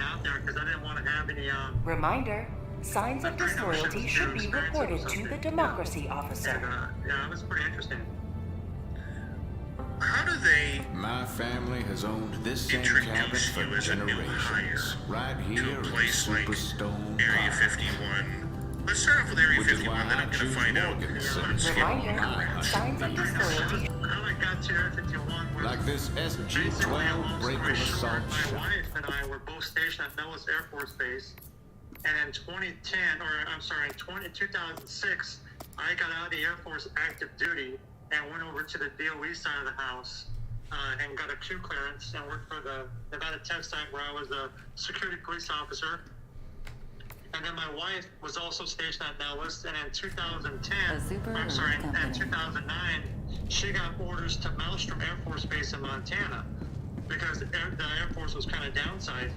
out there because I didn't want to have any. Reminder: signs of disloyalty should be reported to the democracy officer. And, it was pretty interesting. How do they My family has owned this same cabin for generations. Right here to a in place like Superstone Area Park. 51? Let's start off with Area Which is 51, why then I I'm going to choose find out Morgan to on sit Reminder: signs of disloyalty. How I got to Area 51 was like this basically a SG-12 long breaker story assault short. My shot. wife and I were both stationed at Nellis Air Force Base, and in 2006, I got out of the Air Force active duty and went over to the DOE side of the house and got a Q clearance and worked for the Nevada Test Site where I was a security police officer. And then my wife was also stationed at Nellis, and in 2009, she got orders to Maelstrom Air Force Base in Montana because the Air Force was kind of downsizing.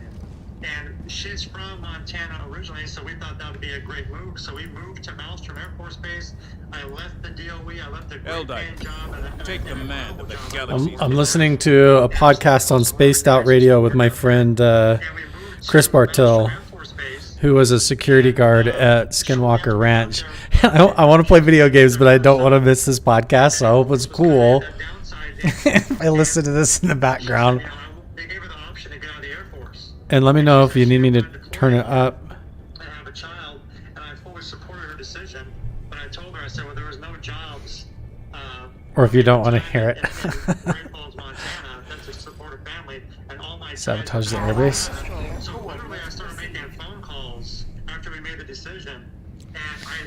And she's from Montana originally, so we thought that would be a great move. So we moved to Maelstrom Air Force Base. I left the DOE. I left the great paying job. Take the man of the galaxy. I'm listening to a podcast on Spaced Out Radio with my friend Chris Bartel, who was a security guard at Skinwalker Ranch. I want to play video games, but I don't want to miss this podcast, so I hope it's cool. I listen to this in the background. They gave her the option to get out of the Air Force. And let me know if you need me to turn it up. I have a child, and I fully supported her decision. But I told her, I said, well, there was no jobs. Or if you don't want to hear it. in Great Falls, Montana, that's a supportive family, and all my Sabotage the airbase. So literally, I started making phone calls after we made the decision, and I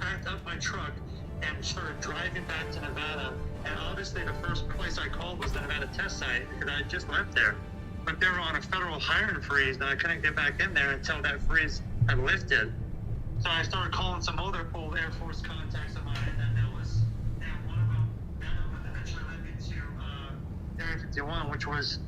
packed up my truck and started driving back to Nevada. And obviously, the first place I called was the Nevada Test Site because I had just left there. But they were on a federal hiring freeze, and I couldn't get back in there until that freeze had lifted. So I started calling some other old Air Force contacts of mine at Nellis, and one of them eventually led me to Area 51, which was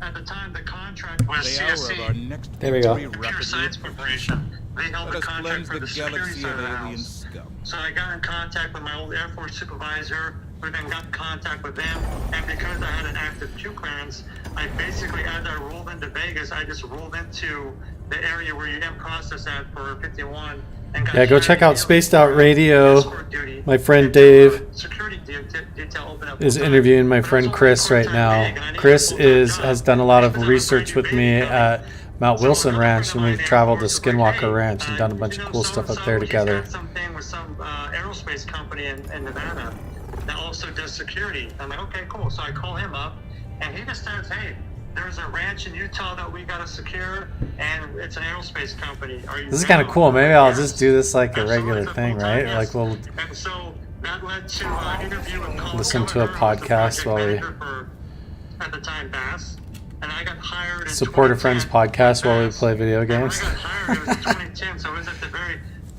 at the time the contract was CSC, There we go. Computer Science Corporation. They held the contract for the security side of the house. So I got in contact with my old Air Force supervisor, who then got in contact with them, and because I had an active Q clearance, I basically, as I rolled into Vegas, I just rolled into the area where you didn't process at for 51. And got Go check out Spaced Out Radio. escort duty. My friend Dave Security detail opened up is full time. interviewing my But it was friend only Chris a right part-time now. gig, and I needed a Chris full-time job. has done a lot of Because I'm a research with me brand new at baby. Mount So Wilson another Ranch, friend and of we've mine traveled to at Air Force was like, Skinwalker hey, Ranch and done a bunch of cool stuff up there he's together. got something with some aerospace company in Nevada that also does security. I'm like, okay, cool. So I call him up, and he just says, hey, there's a ranch in Utah that we got to secure, and it's an aerospace company. Are you This is kind of down? cool. Maybe I'll Yes. just do this like a Absolutely, regular it's a thing, full-time, right? yes. Like we'll And so that led to an interview with Colin Listen to a Gallagher, who was the podcast project while we manager for, at the time, Bass. And I got hired in support a friend's 2010 podcast while we Bass. play video And when games. I got hired, it was in 2010, so it was at the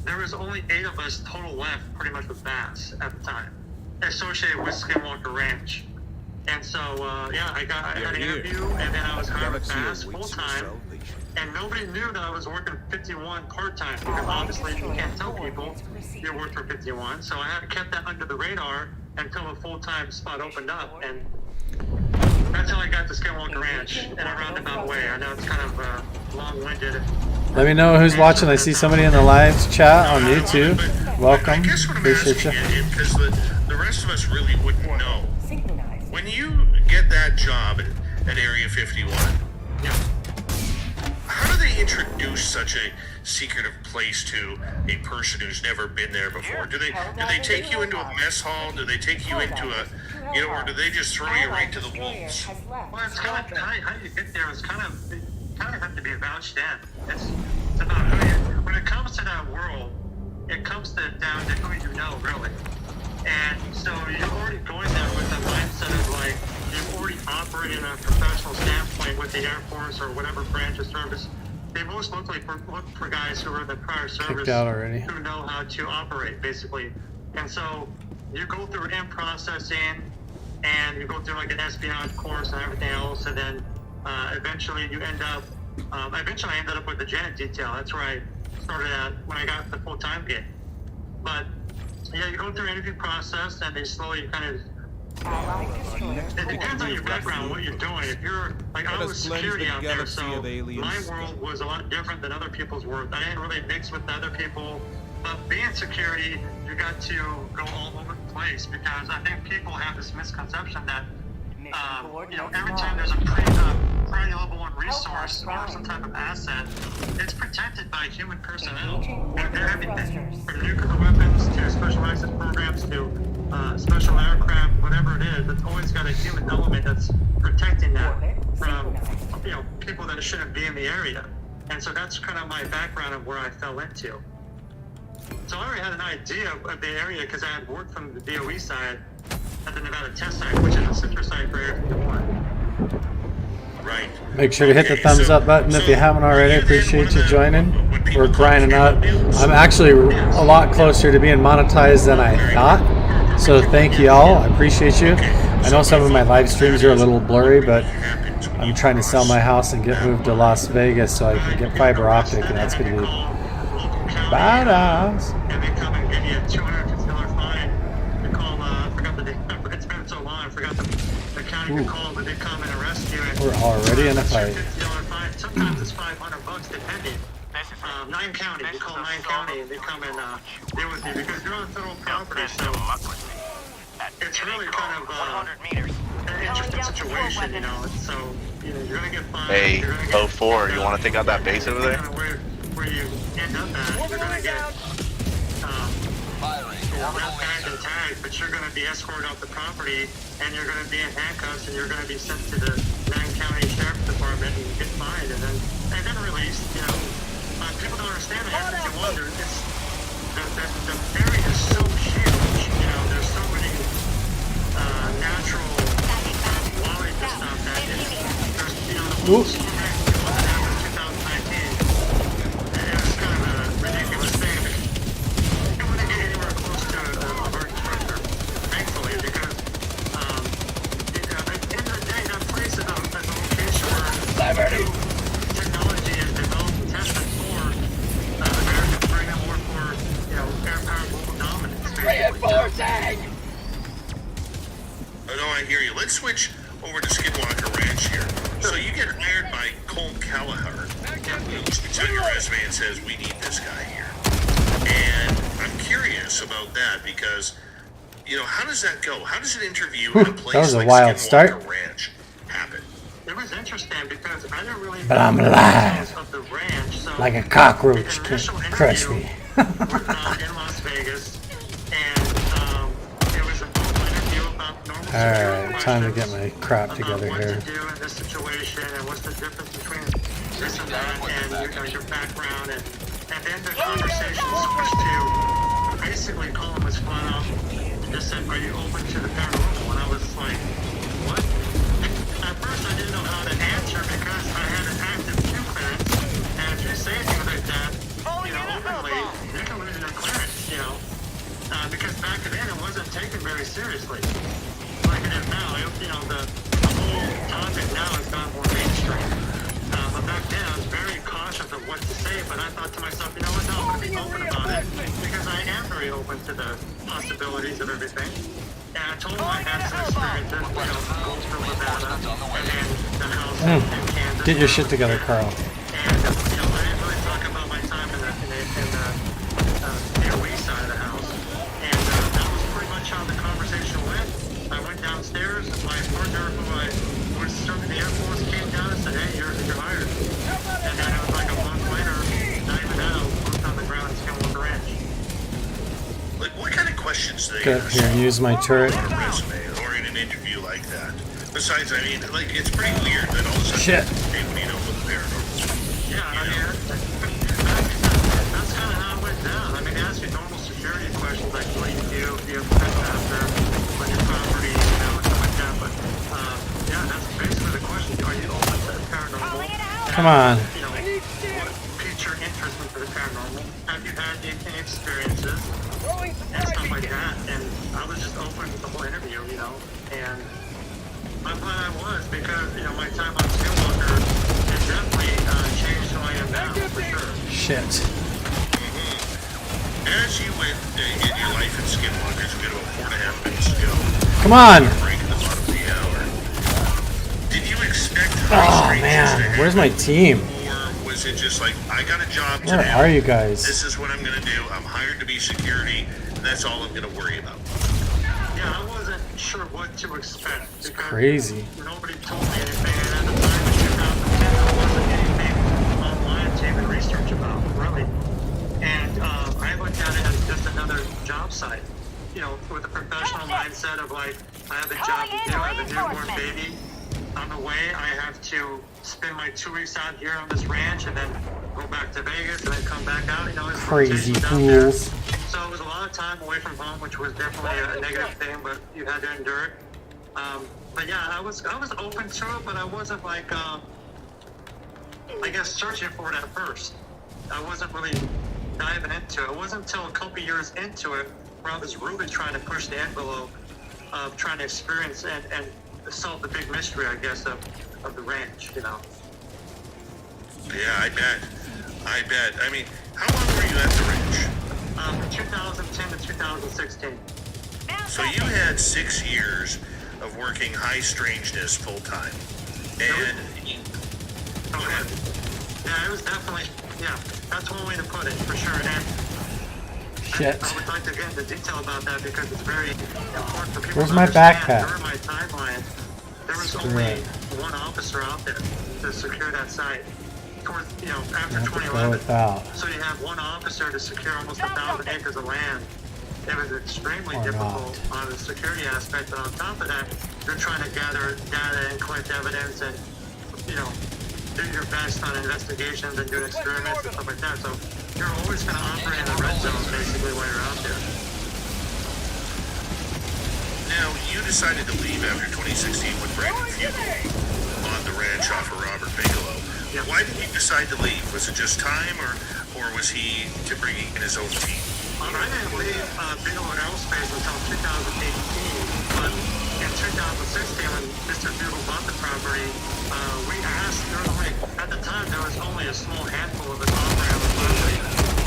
there was only 8 of us total left, pretty much with Bass at the time, associated with Skinwalker Ranch. And so, I had an interview, and then I was hired with Bass full-time. And nobody knew that I was working 51 part-time, because obviously you can't tell people you work for 51. So I had kept that under the radar until a full-time spot opened up. And that's how I got to Skinwalker Ranch in a roundabout way. I know it's kind of long-winded. Let me know who's watching. I see somebody in the live chat on YouTube. I Welcome. guess what I'm Appreciate asking you. you, because the rest of us really wouldn't know. Synchronized. When you get that job at Area 51, how do they introduce such a secretive place to a person who's never been there before? Do they take you into a mess hall? Do they take you into or do they just throw you right to the wolves? Well, it's kind of how you get there is kind of have to be vouched in. It's about when it comes to that world, it comes down to who you know, really. And so you're already going there with the mindset of like you've already operated in a professional standpoint with the Air Force or whatever branch of service. They most look for guys who are in the prior service out already. who know how to operate, basically. And so you go through in processing, and you go through like an espionage course and everything else, and then eventually you end up. Eventually, I ended up with the Janet detail. That's where I started at when I got the full-time gig. But yeah, you go through interview process, and they slowly kind of Allied destroyer It depends on your background, what you're doing. If you're like, I Let was us cleanse security the out there, galaxy so of aliens. my world was a lot different than other people's world. I didn't really mix with other people. But being security, you got to go all over the place because I think people have this misconception that every time there's a priority level 1 resource or some type of asset, it's protected by human personnel. And everything, from nuclear weapons to special access programs to special aircraft, whatever it is, it's always got a human element that's protecting that from people that shouldn't be in the area. And so that's kind of my background of where I fell into. So I already had an idea of the area because I had worked from the DOE side at the Nevada test site, which is a sister site for Area 51. Right. Make sure to hit the thumbs up button if you haven't already. I appreciate you joining. We're grinding out. I'm actually a lot closer to being monetized than I thought. So thank you all. I appreciate you. I know some of my live streams are a little blurry, but I'm trying to sell my house and get moved to Las Vegas so I can get fiber optic, and that's going to be badass. And they come and give you a $250 fine. They call, I forgot the name. It's been so long, I forgot the county you call, but they come and arrest you. And We're already in a fight. $50 fine. Sometimes it's $500 depending. 9 County, you call 9 County and they come and deal with you because you're on federal property, so it's really kind of an interesting situation, So, you're going to get fined. Hey, you're gonna get 04, you want to take out that base over there? Where you end up at, you're going to get not bagged and tagged, but you're going to be escorted off the property and you're going to be in handcuffs and you're going to be sent to the 9 County Sheriff's Department and get fined and then released. People don't understand that. If you wonder, the area is so huge. There's so many natural wildlife and stuff that there's the whole storm that happened in 2019. It was kind of a ridiculous thing. It wouldn't get anywhere close to a virgin structure, thankfully, because at the end of the day, that place is a location where technology is developed and tested for Americans bring them more for air-powered global dominance. Reinforcing! Oh, no, I hear you. Let's switch over to Skinwalker Ranch here. So you get hired by Cole Callahar, who's on your resume and says, we need this guy here. And I'm curious about that because, how does that go? How does an interview in a place That was a like wild Skinwalker start. Ranch happen? It was interesting because I didn't really But I'm know the alive. details of the ranch, so Like a cockroach the can initial crush interview me. was in Las Vegas, and it was a normal interview about normal Alright, time to get questions my crap about together what here. to do in this situation and what's the difference between this and that and your background and then the conversation switched to basically Colin was flat out just said, are you open to the paranormal? And I was like, what? At first I didn't know how to answer because I had an active Q clearance, and if you say things like that, openly, you can lose your clearance, because back then it wasn't taken very seriously, like it is now. The whole topic now has gone more mainstream, but back then I was very cautious of what to say, but I thought to myself, no, I'm going to be open about it, because I am very open to the possibilities of everything. And I told him I had some experiences, Goldsville, Nevada, and then the house in Kansas. Get your shit together, Carl. And, I didn't really talk about my time in the DOE side of the house. And that was pretty much how the conversation went. I went downstairs, and my partner, who I was serving the Air Force, came down and said, hey, you're hired. And then it was like a month later, not even that, I was moved on the ground in Skinwalker Ranch. Like, what kind of questions do they Get up ask here and use my turret. on a resume or in an interview like that? Besides, it's pretty weird that all of a sudden, Shit. hey, we need to open the paranormal. Yeah, that's kind of how it went down. They ask you normal security questions like, what do you do? Do you have a pet master? What's your property? And stuff like that. But, that's basically the question. Are you open to the paranormal? Come on. What piques your interest into the paranormal? Have you had any experiences? And stuff like that. And I was just open to the whole interview, and I'm glad I was because, my time on Skinwalker has definitely changed who I am now, for sure. Shit. As you went in your life in Skinwalker, as we did about 4.5 minutes ago, Come on. break Oh man, where's my team? Or was it just like, I got a job to do. Where are you guys? This is what I'm going to do. I'm hired to be security, and that's all I'm going to worry about. Yeah, I wasn't sure what to expect. It's crazy. Nobody told me anything, and at the time in 2010, there wasn't anything online to even research about, really. And I looked at it as just another job site, you know, with a professional mindset of like, I have a job to do, I have a newborn baby. On the way, I have to spend my 2 weeks out here on this ranch and then go back to Vegas and then come back out. You know, it's Crazy rotations out there. fools. So it was a lot of time away from home, which was definitely a negative thing, but you had to endure it. But yeah, I was open to it, but I wasn't like, I guess, searching for it at first. I wasn't really diving into it. It wasn't until a couple years into it where I was really trying to push the envelope of trying to experience and solve the big mystery, I guess, of the ranch, you know. Yeah, I bet. I mean, how long were you at the ranch? From 2010 to 2016. So you had 6 years of working high strangeness full time. And Okay. Yeah, it was definitely, yeah, that's one way to put it, for sure. And Shit. I would like to get into detail about that because it's very important for people Where's to my understand. backpack? During my timeline, there was Screw only it. one officer out there to secure that site. Towards, you know, after I have to go 2011. without. So you have one officer to secure almost 1,000 acres of land. It was extremely Or difficult on the security aspect, but on top of that, you're trying to gather data and collect evidence and, you know, do your best on investigations and do experiments and stuff like that. So you're always going to operate in the red zone, basically, while you're out there. now you decided to leave after 2016 with Brandon Fugal on the ranch off of Robert Bigelow. Yep. Why did he decide to leave? Was it just time, or was he to bringing in his own team? I didn't leave Bigelow Aerospace until 2018, but in 2016, when Mr. Fugal bought the property, we asked, at the time, there was only a small handful of us operating on the property,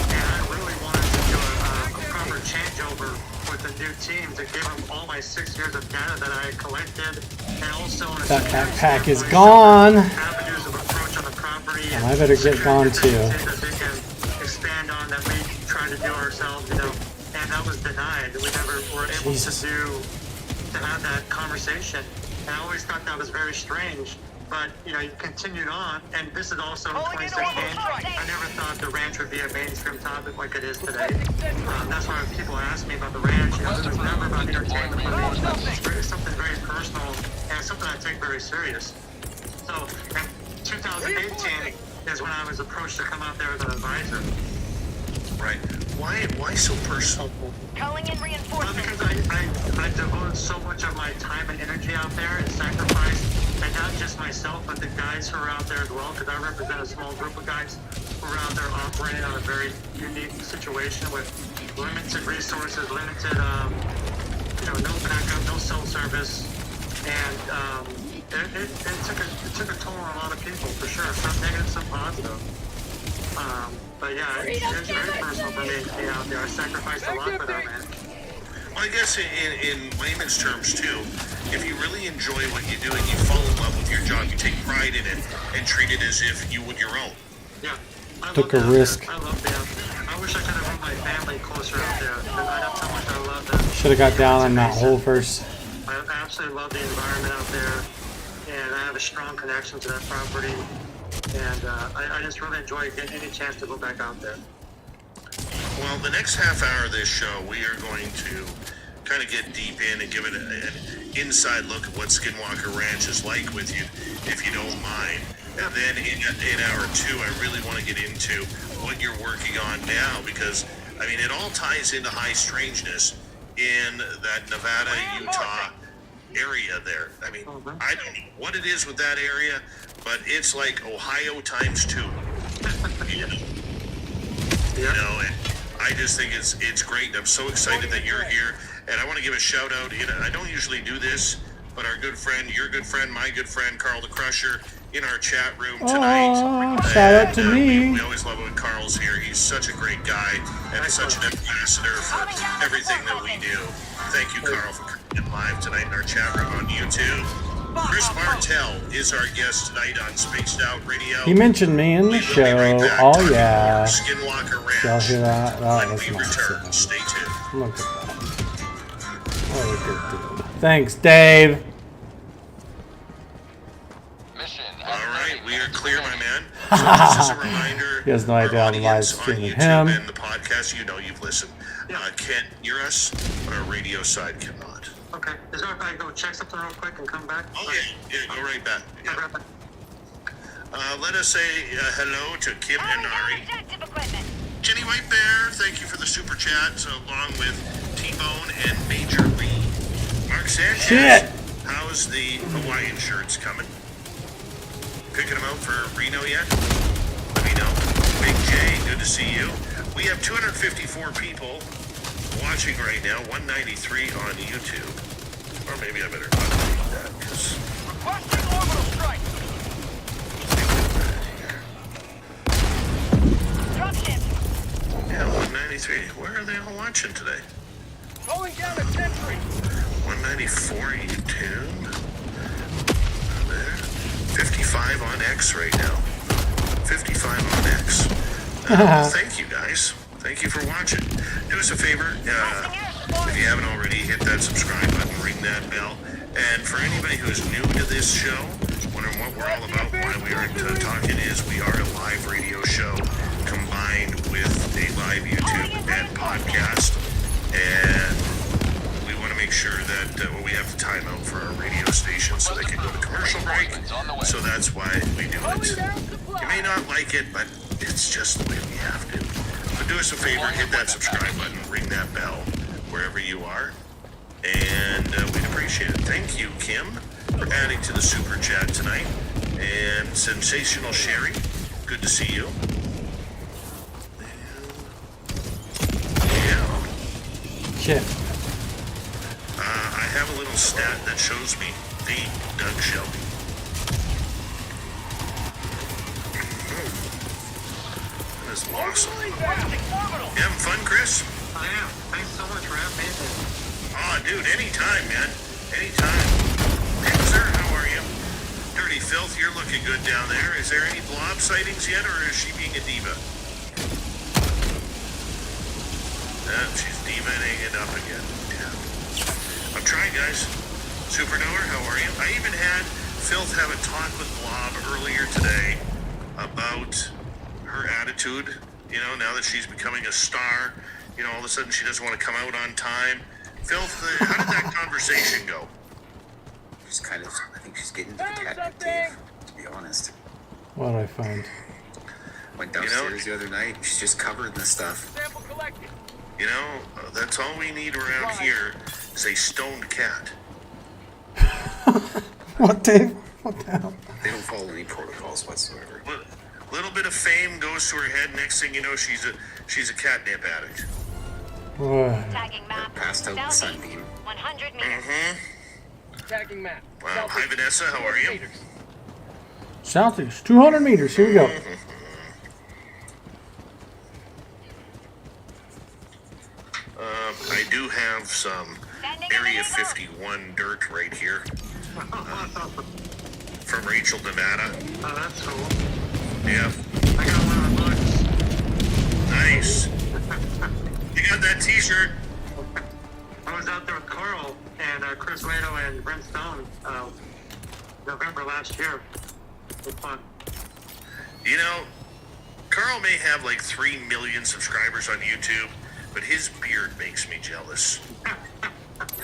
and I really wanted to do a proper changeover with the new team to give them all my 6 years of data that I had collected, and also on a That security backpack is standpoint, gone. avenues of approach on the property. And I better get gone too. That they can expand on that we try to do ourselves, you know, and that was denied. We never were able to have that conversation. And I always thought that was very strange. But, you know, you continued on, and this is also in 2016. I never thought the ranch would be a mainstream topic like it is today. That's why when people ask me about the ranch, you know, it was never about entertainment for me. It's something very personal, and it's something I take very serious. So, in 2018 is when I was approached to come out there as an advisor. Right. Why so personal? Calling in reinforcements. Because I devoted so much of my time and energy out there and sacrificed, and not just myself, but the guys who are out there as well, because I represent a small group of guys who are out there operating on a very unique situation with limited resources, limited, you know, no backup, no cell service, and it took a toll on a lot of people, for sure, some negative, some positive. But yeah, it's very personal for me to be out there. I sacrificed a lot for that, man. Well, I guess in layman's terms too, if you really enjoy what you do and you fall in love with your job, you take pride in it and treat it as if you would your own. Yeah. I Took love a that. risk. I love that. I wish I could have brought my family closer out there. That's how much I love them. Should have got down on that hole first. I absolutely love the environment out there, and I have a strong connection to that property. And I just really enjoy getting any chance to go back out there. Well, the next half hour of this show, we are going to kind of get deep in and give it an inside look at what Skinwalker Ranch is like with you, if you don't mind. And then in hour two, I really want to get into what you're working on now, because, I mean, it all ties into high strangeness in that Nevada, Utah area there. I mean, I don't know what it is with that area, but it's like Ohio times 2. You know, and I just think it's great. And I'm so excited that you're here. And I want to give a shout out. You know, I don't usually do this, but our good friend, your good friend, my good friend, Carl the Crusher, in our chat room tonight. Aw, shout out to me. We always love it when Carl's here. He's such a great guy and such an ambassador for everything that we do. Thank you, Carl, for coming in live tonight in our chat room on YouTube. Chris Martell is our guest tonight on Spaced Out Radio. He mentioned me in the We will be show. right back Oh talking yeah. more Skinwalker Ranch. Y'all hear that? Oh, When that's we nice. return, stay tuned. Look at that. What a good dude. Thanks, Dave. All right, we are clear, my man. So this is a reminder. He has no idea our I'm live audience on streaming YouTube him. and the podcast, you know you've listened. Can't hear us, but our radio side cannot. Okay. Is there if I go check something real quick and come back? Oh yeah, go right back. Yeah. Right back. Let us say hello to Kim and Nari. Protective equipment. Jenny White Bear, thank you for the super chat, along with T-Bone and Major Lee. Mark Sanchez, Shit. how's the Hawaiian shirts coming? Picking them out for Reno yet? Let me know. Big J, good to see you. We have 254 people watching right now, 193 on YouTube. Or maybe I better not read that, because... Requesting orbital strike. Dropship. Yeah, 193. Where are they all watching today? Rolling down a sentry. 194 YouTube. There. 55 on X right now. 55 on X. Thank you guys. Thank you for watching. Do us a favor. If you haven't already, hit that subscribe button, ring that bell. And for anybody who's new to this show, wondering what we're all about, why we aren't talking is we are a live radio show combined with a live YouTube and podcast. And we want to make sure that we have the time out for our radio station so they can go to commercial break. So that's why we do it. You may not like it, but it's just the way we have to. So do us a favor, hit that subscribe button, ring that bell, wherever you are. And we'd appreciate it. Thank you, Kim, for adding to the super chat tonight. And Sensational Sherry, good to see you. Yeah. Shit. I have a little stat that shows me the Doug Shelby. That is awesome. You having fun, Chris? I am. Thanks so much for having me. Oh, dude, anytime, man. Anytime. Hey, sir, how are you? Dirty Filth, you're looking good down there. Is there any blob sightings yet, or is she being a diva? She's diva-ing it up again. Yeah. I'm trying, guys. Supernova, how are you? I even had Filth have a talk with Blob earlier today about her attitude. You know, now that she's becoming a star, you know, all of a sudden she doesn't want to come out on time. Filth, how did that conversation go? She's kind of, I think she's getting to the cat cave, to be honest. What did I find? Went downstairs the other night, she's just covered in this stuff. Sample collected. You know, that's all we need around here is a stoned cat. What, Dave? What the hell? They don't follow any protocols whatsoever. Little bit of fame goes to her head. Next thing you know, she's a catnip addict. What? Tagging map. Passed out in the sunbeam. 100 meters. Mm-hmm. Tagging map. Wow. Hi, Vanessa. How are you? Southeast, 200 meters. Here we go. I do have some Area 51 dirt right here from Rachel, Nevada. Oh, that's cool. Yeah. I got one of the books. Nice. You got that T-shirt. I was out there with Carl and Chris Rado and Brent Stone November last year. It was fun. You know, Carl may have like 3 million subscribers on YouTube, but his beard makes me jealous.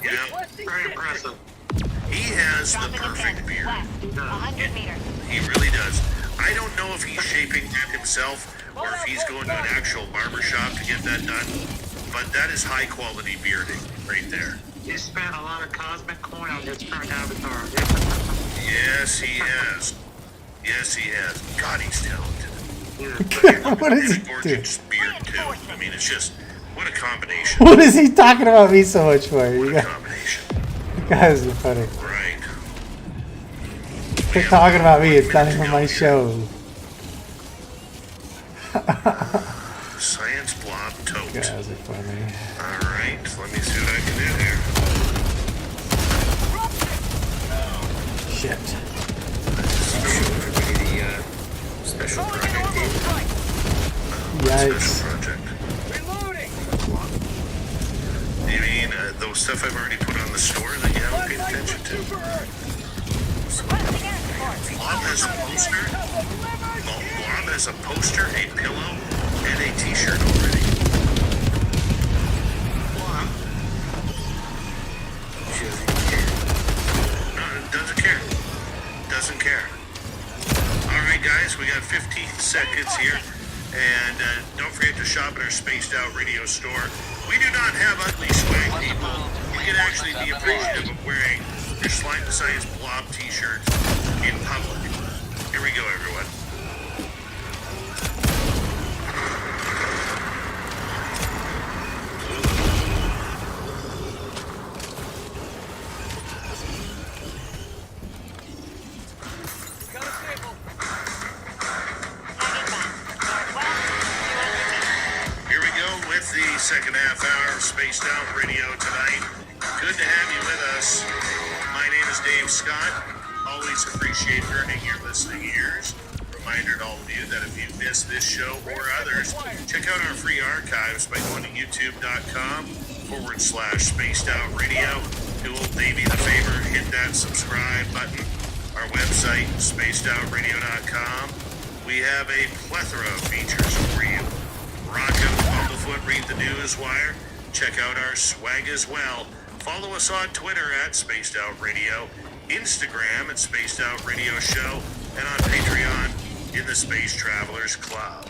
You know, Very impressive. he has the Dropping a perfect pin. beard. West. 100 meters. He really does. I don't know if he's shaping that himself or if he's going to an actual barber shop to get that done, but that is high quality bearding right there. He spent a lot of cosmic coin on his current avatar. Yes, he has. Yes, he has. God, he's talented. What is And he a doing? gorgeous beard, too. I mean, it's just, what a combination. What is he talking about me so much for? What You a guys, combination. you guys are funny. Right. Quit talking about me. It's not even my show. Science blob You tote. guys are funny. All right, let me see what I can do here. shit. Special project team. Yikes. Special project. You mean those stuff I've already put on the store that you haven't paid attention to? Mom has a poster. Mom has a poster, a pillow, and a T-shirt already. Mom. She doesn't even care. No, doesn't care. Doesn't care. All right, guys, we got 15 seconds here. And don't forget to shop at our Spaced Out Radio store. We do not have ugly swag, people. You can actually be appreciative of wearing your Slime Science Blob t-shirt in public. Here we go, everyone. The second half hour of Spaced Out Radio tonight. Good to have you with us. My name is Dave Scott. Always appreciate earning your listening ears. Reminder to all of you that if you missed this show or others, check out our free archives by going to youtube.com/Spaced Out Radio. Do old Davey the favor, hit that subscribe button. Our website, spacedoutradio.com. We have a plethora of features for you. Rockin', Bumblefoot, read the news wire. Check out our swag as well. Follow us on Twitter at Spaced Out Radio, Instagram at Spaced Out Radio Show, and on Patreon in the Space Travelers Club.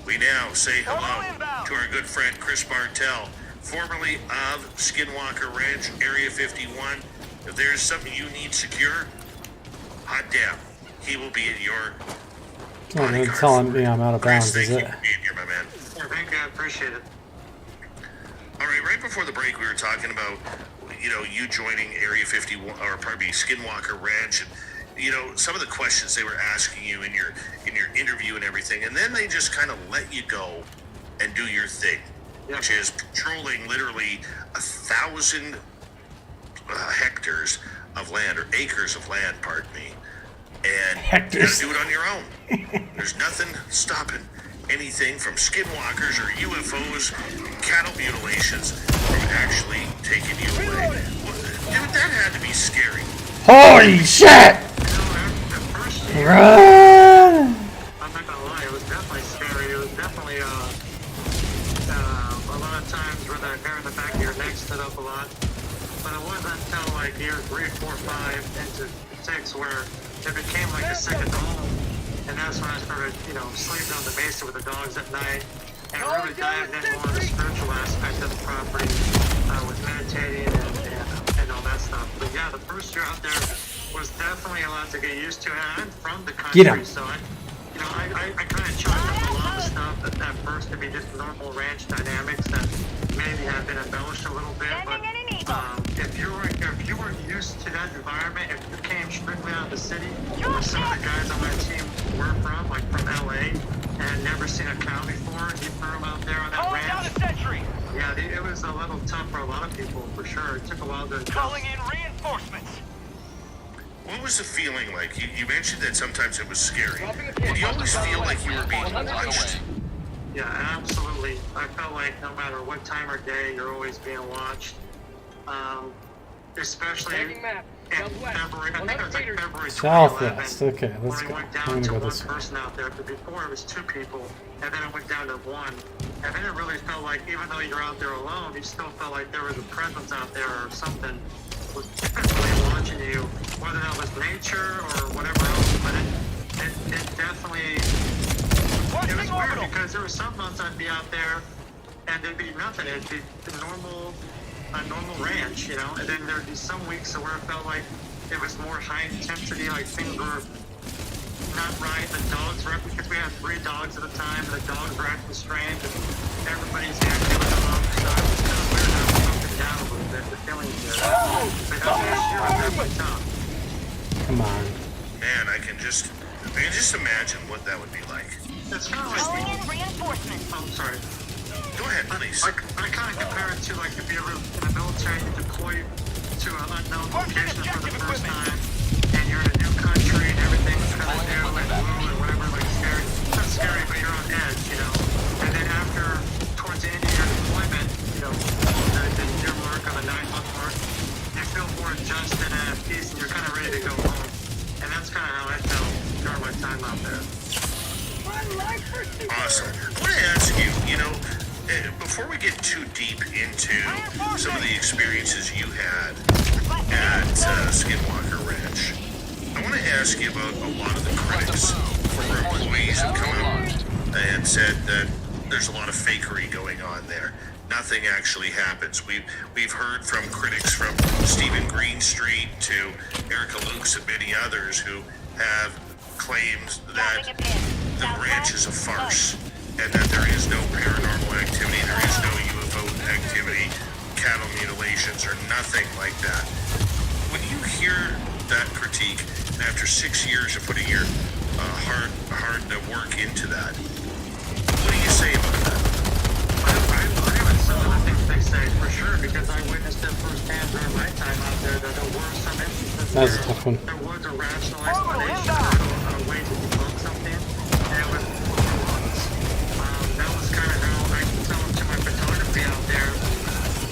We now say hello to our good friend Chris Bartell, formerly of Skinwalker Ranch, Area 51. If there's something you need secure, hot damn, he will be at your Don't telling me I'm out of bounds, is it? Thank you for being here, my man. Yeah, thank you. I appreciate it. All right, before the break, we were talking about, you joining Area 51, or pardon me, Skinwalker Ranch, and, some of the questions they were asking you in your interview and everything, and then they just kind of let you go and do your thing, which is patrolling literally 1,000 hectares of land, or acres of land, pardon me. And you gotta do it on your own. There's nothing stopping anything from skinwalkers or UFOs, cattle mutilations from actually taking you away. Dude, that had to be scary. Holy shit! The first year, Run! I'm not gonna lie, it was definitely scary. It was definitely a lot of times where that hair in the back of your neck stood up a lot. But it wasn't until like year 3, 4, 5 into 6 where it became like a second home, and that's when I started, sleeping on the mesa with the dogs at night, and really dived into more of the spiritual aspect of the property, with meditating and all that stuff. But yeah, the first year out there was definitely a lot to get used to, and I'm from the country, so I kind of chalked up a lot of stuff at first to be just normal ranch dynamics that maybe have been embellished a little bit, but if you weren't used to that environment, if you came strictly out of the city, where some of the guys on my team were from, like from LA, and had never seen a cow before, and you threw them out there on that ranch. Yeah, it was a little tough for a lot of people, for sure. It took a while to adjust. Calling in reinforcements. What was the feeling like? You mentioned that sometimes it was scary. Did you always feel like you were being watched? Yeah, absolutely. I felt like no matter what time or day, you're always being watched. Especially in February. I think it was like February 2011. Southwest. Okay, let's when go. we went I'm down gonna to go one this way. person out there. But before it was 2 people, and then it went down to 1. And then it really felt like even though you're out there alone, you still felt like there was a presence out there or something was typically watching you, whether that was nature or whatever else. But it definitely, it was weird because there were some months I'd be out there and there'd be nothing. It'd be a normal ranch, and then there'd be some weeks where it felt like it was more high intensity, like things were not right. The dogs were, because we had 3 dogs at a time, and the dogs were acting strange, and everybody's acting with them up. So it was kind of weird how it was up and down a little bit, the feelings there. But that first year was definitely tough. Come on. Man, I can just imagine what that would be like. It's kind of Calling like, in reinforcements. I'm sorry. Go ahead, please. I kind of compare it to like if you ever in the military, you deploy to an unknown location for the first time, country and everything was kind of new and blue and whatever, like scary. Not scary, but you're on edge, you know. And then after, towards the end of your deployment, you know, the year mark or the 9-month mark, you feel more adjusted and at peace, and you're kind of ready to go home. And that's kind of how I felt during my time out there. Awesome. I want to ask you, you know, before we get too deep into some of the experiences you had at Skinwalker Ranch, I want to ask you about a lot of the critics or employees have come out and said that there's a lot of fakery going on there. Nothing actually happens. We've heard from critics from Stephen Greenstreet to Erica Lukes and many others who have claimed that the ranch is a farce and that there is no paranormal activity, there is no UFO activity, cattle mutilations, or nothing like that. When you hear that critique, and after 6 years of putting your hard work into that, what do you say about that? I agree with some of the things they say, for sure, because I witnessed it firsthand during my time out there, that there were some instances That's a where tough one. there was a rational explanation or a way to debunk something, and it was overlooked. That was kind of how I tell them to my photography out there.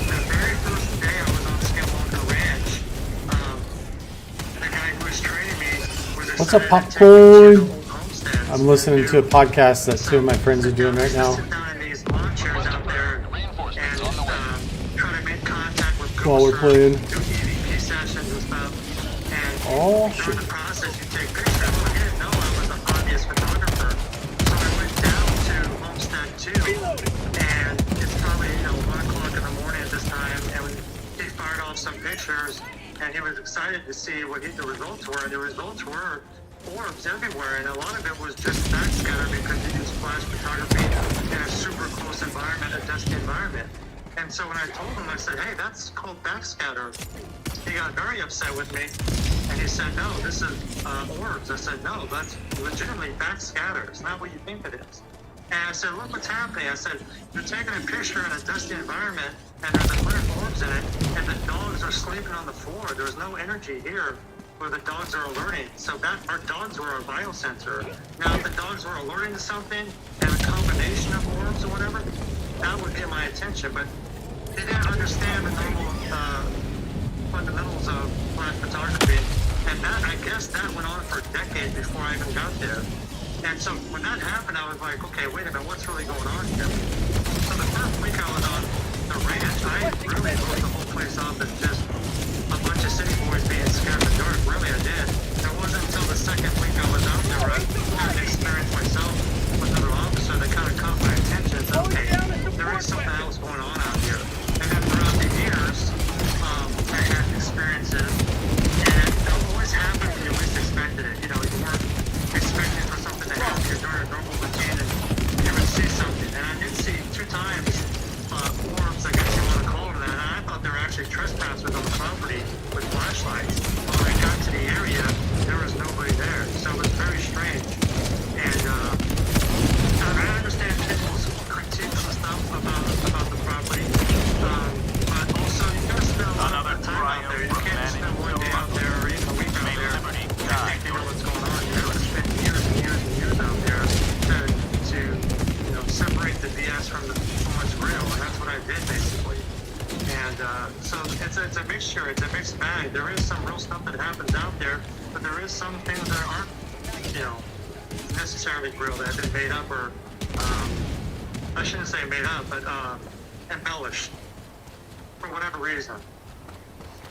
The very first day I was on Skinwalker Ranch, the guy who was training me was What's up, excited to take me to popcorn? the old homesteads I'm listening to a podcast that two of my friends are doing right now sit down in these lawn chairs out there and try to make contact with ghosts while we're or playing. do EVP sessions and stuff. And Oh, during the process, you take pictures. Well, I didn't know I was a hobbyist photographer, so I went down to Homestead 2, and it's probably 1 o'clock in the morning at this time, and he fired off some pictures, and he was excited to see what the results were, and the results were orbs everywhere, and a lot of it was just backscatter because he used flash photography in a super close environment, a dusty environment. And so when I told him, I said, hey, that's called backscatter. He got very upset with me, and he said, no, this is orbs. I said, no, that's legitimately backscatter. It's not what you think it is. And I said, look what's happening. I said, you're taking a picture in a dusty environment, and there's a bunch of orbs in it, and the dogs are sleeping on the floor. There's no energy here where the dogs are alerting. So that our dogs were our biosensor. Now, if the dogs were alerting to something, and a combination of orbs or whatever, that would get my attention. But he didn't understand the normal fundamentals of flash photography. And that, I guess that went on for a decade before I even got there. And so when that happened, I was like, okay, wait a minute, what's really going on here? So the first week I was on the ranch, I really wrote the whole place off as just a bunch of city boys being scared in the dark. Really, I did. It wasn't until the second week I was out there where I had an experience myself with another officer that kind of caught my attention. And said, okay, there is something else going on out here. And then throughout the years, I had experiences, and it always happened when you least expected it. You weren't expecting for something to happen. You're doing a normal routine, and you would see something. And I did see 2 times orbs, I guess you want to call them that. And I thought they were actually trespassers on the property with flashlights. When I got to the area, there was nobody there. So it was very strange. And I understand people's critiques and stuff about the property. But also, you gotta spend a lot of time out there. You can't just spend 1 day out there or even a week out there and think you know what's going on. You have to spend years and years and years out there to separate the BS from what's real. And that's what I did, basically. And so it's a mixture. It's a mixed bag. There is some real stuff that happens out there, but there is some things that aren't, necessarily real, that have been made up or, I shouldn't say made up, but embellished for whatever reason.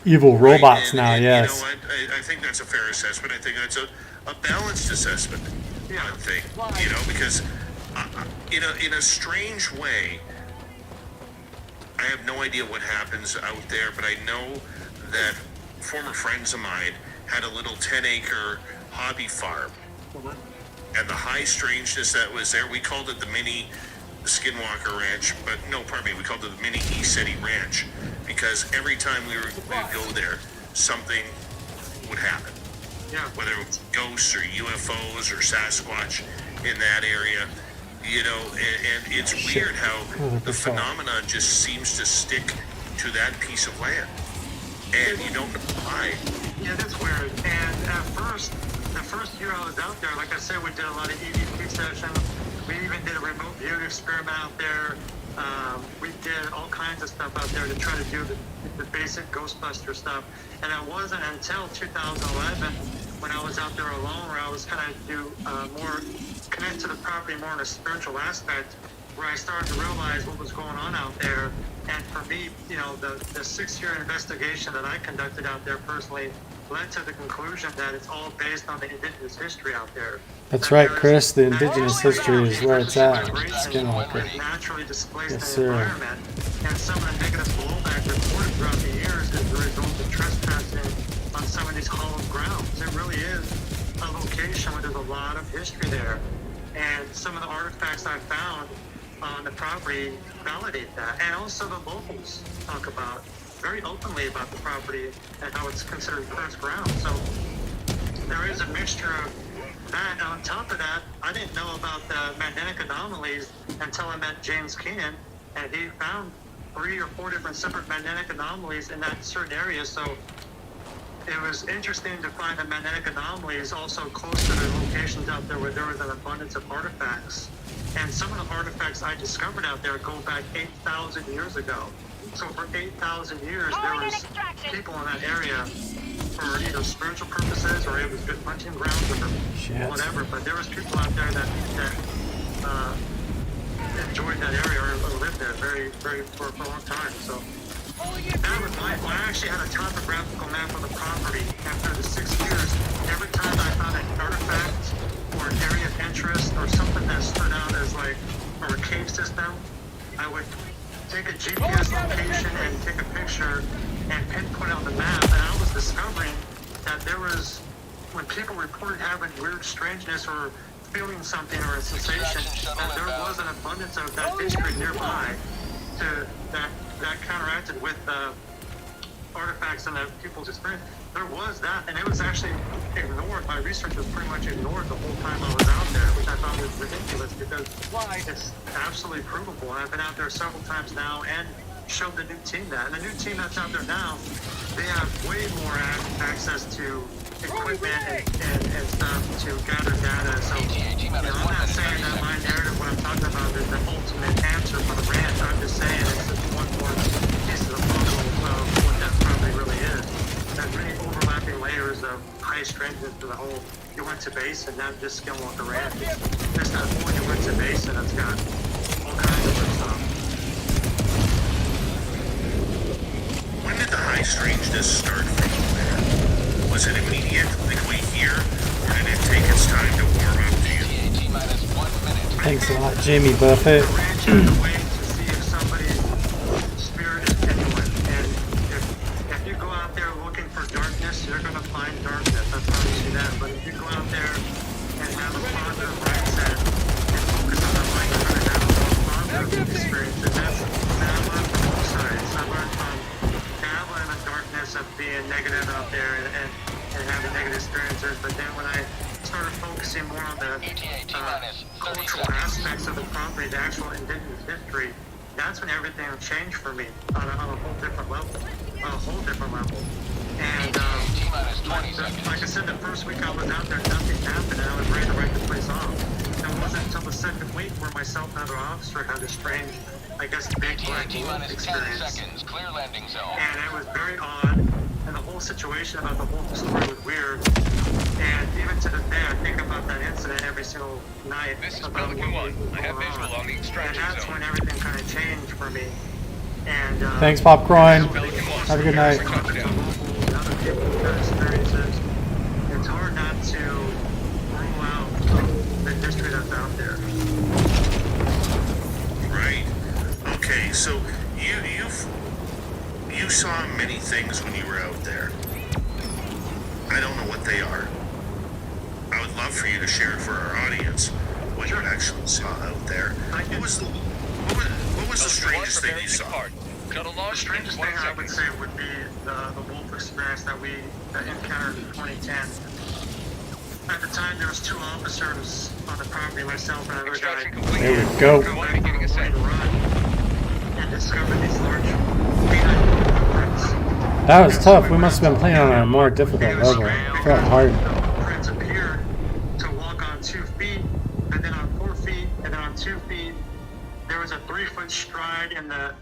Evil robots And now, yes. You know what? I think that's a fair assessment. I think that's a balanced assessment. Yeah. I think, because in a strange way, I have no idea what happens out there, but I know that former friends of mine had a little 10-acre hobby farm. And the high strangeness that was there, we called it the mini Skinwalker Ranch, but no, pardon me, we called it the mini East City Ranch, because every time we would go there, something would happen. Yeah. Whether it was ghosts or UFOs or Sasquatch in that area, and it's weird how the phenomenon just seems to stick to that piece of land. And you don't know why. Yeah, that's weird. And at first, the first year I was out there, like I said, we did a lot of EVP sessions. We even did a remote viewing experiment out there. We did all kinds of stuff out there to try to do the basic Ghostbuster stuff. And it wasn't until 2011 when I was out there alone where I was kind of more connect to the property more in a spiritual aspect, where I started to realize what was going on out there. And for me, you know, the 6-year investigation that I conducted out there personally led to the conclusion that it's all based on the indigenous history out there. That's right, Chris. The indigenous history is where it's at. Skinwalker. Naturally displaced Yes, the sir. environment, and some of the negative blowback reported throughout the years is the result of trespassing on some of these hallowed grounds. It really is a location where there's a lot of history there, and some of the artifacts I found on the property validate that, and also the locals talk about very openly about the property and how it's considered cursed ground. So there is a mixture of that. And on top of that, I didn't know about the magnetic anomalies until I met James Keenan, and he found 3 or 4 different separate magnetic anomalies in that certain area. So it was interesting to find the magnetic anomalies also close to the locations out there where there was an abundance of artifacts. And some of the artifacts I discovered out there go back 8,000 years ago. So for 8,000 years, there was people in that area for either spiritual purposes or it was good hunting grounds or whatever. But there was people out there that enjoyed that area or lived there for a long time. So that was my. Well, I actually had a topographical map of the property after the 6 years. Every time I found an artifact or an area of interest or something that stood out as like or a cave system, I would take a GPS location and take a picture and pinpoint on the map. And I was discovering that there was, when people reported having weird strangeness or feeling something or a sensation, that there was an abundance of that history nearby to that counteracted with artifacts and the people's experience. There was that, and it was actually ignored. My research was pretty much ignored the whole time I was out there, which I thought was ridiculous because it's absolutely provable. I've been out there several times now and showed the new team that. And the new team that's out there now, they have way more access to equipment and stuff to gather data. So, you know, I'm not saying that my narrative, what I'm talking about, is the ultimate answer for the ranch. I'm just saying it's just one more piece of the puzzle of what that property really is. There's many overlapping layers of high strangeness to the whole Uinta Basin, not just Skinwalker Ranch. It's that whole Uinta Basin that's got all kinds of good stuff. When did the high strangeness start for you there? Was it immediate, like we hear, or did it take its time to warm up to you? Thanks a lot, Jamie Buffett. The ranch is a way to see if somebody's spirit is genuine. And if you go out there looking for darkness, you're going to find darkness. That's how you see that. But if you go out there and have a positive mindset and focus on the light, you're going to have a more positive experience. And that's what I learned from both sides. I learned from dabbling in the darkness of being negative out there and having negative experiences. But then when I started focusing more on the cultural aspects of the property, the actual indigenous history, that's when everything changed for me on a whole different level. And like I said, the first week I was out there, nothing happened, and I was ready to write the place off. It wasn't until the second week where myself and another officer had a strange, I guess, big black wolf experience. And it was very odd, and the whole situation about the whole story was weird. And even to this day, I think about that incident every single night. This is about Pelican what 1. was I have going visual on the And extraction that's zone. when everything kind of changed for me. And Thanks, Popcorn. Pelican 1. Have a good night. and other people with their experiences, it's hard not to rule out the history that's out there. Right. Okay, so you saw many things when you were out there. I don't know what they are. I would love for you to share it for our audience what you actually saw out there. What was the strangest thing you saw? The strangest thing I would say would be the wolf experience that we encountered in 2010. At the time, there was 2 officers on the property, myself and another guy. There we go. Go back on a morning run and discovered these large canine footprints. That was tough. We must have been playing on a more difficult level. It felt hard. The prints appear around 2 feet. There was a 3-foot stride in the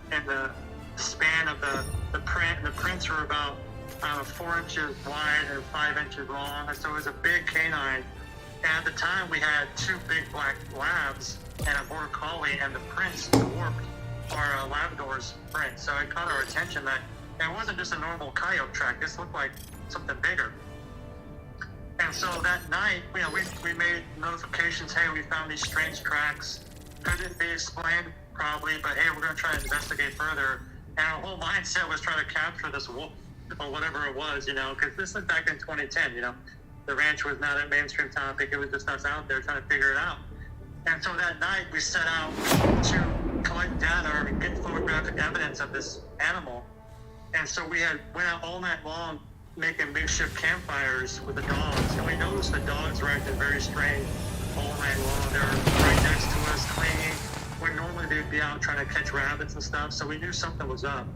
span of the print. And the prints were about 4 inches wide and 5 inches long. And so it was a big canine. And at the time, we had 2 big black labs and a border collie, and the prints dwarfed our Labrador's print. So it caught our attention that it wasn't just a normal coyote track. This looked like something bigger. And so that night, we made notifications. Hey, we found these strange tracks. Couldn't be explained, probably, but hey, we're going to try to investigate further. And our whole mindset was trying to capture this wolf or whatever it was, because this was back in 2010. The ranch was not a mainstream topic. It was just us out there trying to figure it out. And so that night, we set out to collect data and get photographic evidence of this animal. And so we went out all night long making makeshift campfires with the dogs. And we noticed the dogs were acting very strange all night long. They were right next to us, clinging, when normally they'd be out trying to catch rabbits and stuff. So we knew something was up.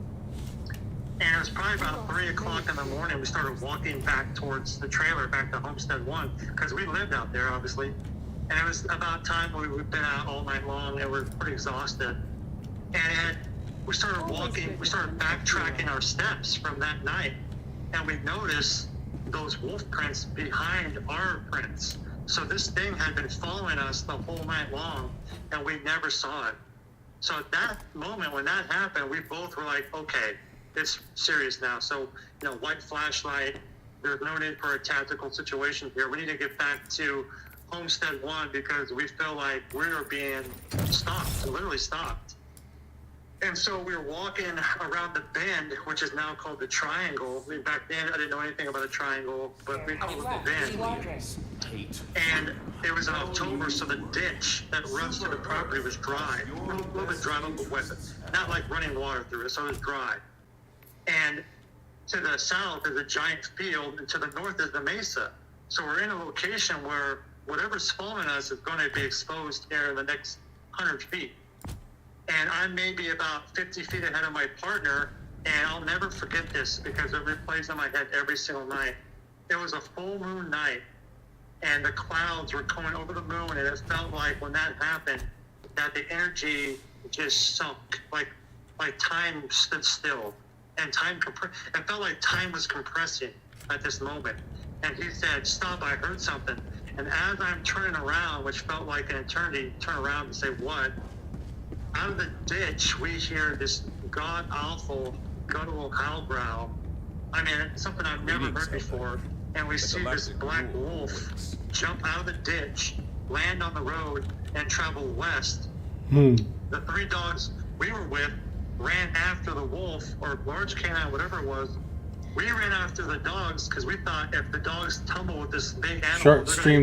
And it was probably about 3 o'clock in the morning. We started walking back towards the trailer, back to Homestead 1, because we lived out there, obviously. And it was about time we'd been out all night long, and we were pretty exhausted. And we started walking, we started backtracking our steps from that night. And we noticed those wolf prints behind our prints. So this thing had been following us the whole night long, and we never saw it. So at that moment, when that happened, we both were like, okay, it's serious now. So, white flashlight, there's no need for a tactical situation here. We need to get back to Homestead 1 because we feel like we're being stalked, literally stalked. And so we were walking around the bend, which is now called the Triangle. Back then, I didn't know anything about a triangle, but we called it the bend. And it was in October, so the ditch that runs to the property was dry. A little bit drivable with it. Not like running water through it, so it was dry. And to the south is a giant field, and to the north is the mesa. So we're in a location where whatever's following us is going to be exposed here in the next 100 feet. And I'm maybe about 50 feet ahead of my partner, and I'll never forget this because it replays in my head every single night. It was a full moon night, and the clouds were coming over the moon, and it felt like when that happened, that the energy just sunk, like time stood still, and it felt like time was compressing at this moment. And he said, "Stop, I heard something." And as I'm turning around, which felt like an eternity, turn around and say, "What?" Out of the ditch, we hear this god-awful, guttural howl growl. I mean, it's something I've never heard before. And we see this black wolf jump out of the ditch, land on the road, and travel west. The 3 dogs we were with ran after the wolf, or large canine, whatever it was. We ran after the dogs because we thought if the dogs tumble with this big animal, Short stream